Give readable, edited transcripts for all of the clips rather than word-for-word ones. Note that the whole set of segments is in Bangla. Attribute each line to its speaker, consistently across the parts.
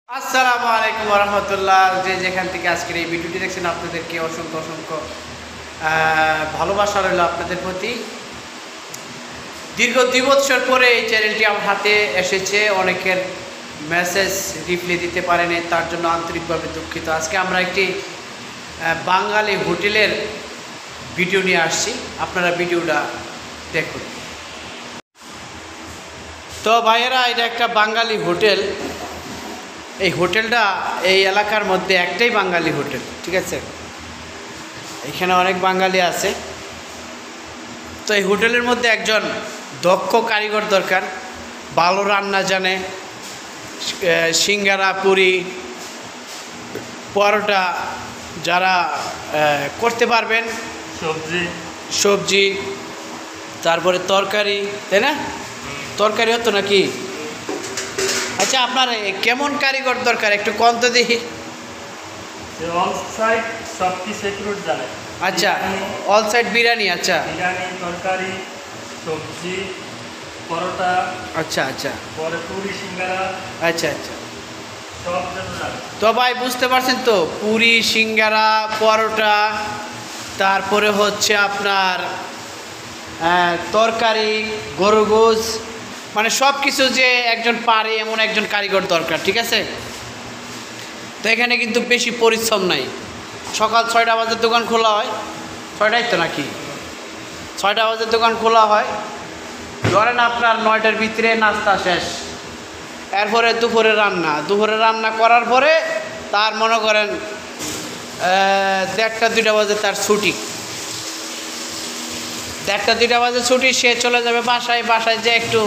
Speaker 1: আসসালামু আলাইকুম রহমতুল্লাহ। যে যেখান থেকে আজকের এই ভিডিওটি দেখছেন আপনাদেরকে অসংখ্য অসংখ্য ভালোবাসা রইল আপনাদের প্রতি। দীর্ঘ 2 বছর পরে এই চ্যানেলটি আমার হাতে এসেছে। অনেকের মেসেজ রিপ্লাই দিতে পারেনি, তার জন্য আন্তরিকভাবে দুঃখিত। আজকে আমরা একটি বাঙালি হোটেলের ভিডিও নিয়ে আসছি, আপনারা ভিডিওটা দেখুন। তো ভাইয়েরা, এটা একটা বাঙালি হোটেল। এই হোটেলটা এই এলাকার মধ্যে একটাই বাঙালি হোটেল, ঠিক আছে? এখানে অনেক বাঙালি আছে। তো এই হোটেলের মধ্যে একজন দক্ষ কারিগর দরকার, ভালো রান্না জানে, সিঙ্গারা, পুরি, পরোটা যারা করতে পারবেন, সবজি, তারপরে তরকারি, তাই না? তরকারি হতো নাকি? আচ্ছা, আপনার কেমন কারিগর দরকার একটু কম তো দেখি। আচ্ছা, অল সাইড বিরিয়ানি, আচ্ছা
Speaker 2: বিরিয়ানি, তরকারি, সবজি, পরোটা,
Speaker 1: আচ্ছা আচ্ছা,
Speaker 2: পরে পুরি, সিঙ্গারা,
Speaker 1: আচ্ছা আচ্ছা।
Speaker 2: সব জানে।
Speaker 1: তো ভাই বুঝতে পারছেন তো, পুরি, সিঙ্গারা, পরোটা, তারপরে হচ্ছে আপনার তরকারি, গরু গোশ, মানে সব কিছু যে একজন পারে এমন একজন কারিগর দরকার, ঠিক আছে? তো এখানে কিন্তু বেশি পরিশ্রম নাই। সকাল 6টা বাজে দোকান খোলা হয়। 6টাই তো নাকি? 6টা বাজে দোকান খোলা হয়। ধরেন আপনার 9টার ভিতরে নাস্তা শেষ, এরপরে দুপুরে রান্না করার পরে তার মনে করেন 1টা 2টা বাজে তার ছুটি। 1টা 2টা বাজে ছুটি, সে চলে যাবে বাসায় যে একটু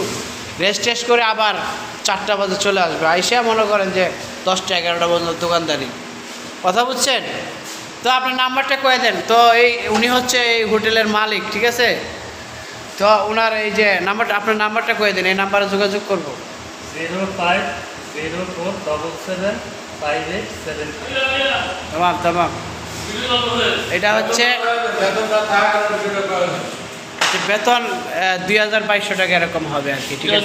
Speaker 1: রেস্ট করে আবার 4টা বাজে চলে আসবে। আইসা মনে করেন যে 10টা 11টা পর্যন্ত দোকানদারি। কথা বুঝছেন? তো আপনার নাম্বারটা কয়ে দেন। তো উনি হচ্ছে এই হোটেলের মালিক, ঠিক আছে? তো ওনার এই যে নাম্বারটা, আপনার নাম্বারটা কয়ে দেন, এই নাম্বারে যোগাযোগ করবো।
Speaker 2: 0504775873।
Speaker 1: তামাম। এটা হচ্ছে বেতন 2200 টাকা এরকম হবে আর কি, ঠিক আছে?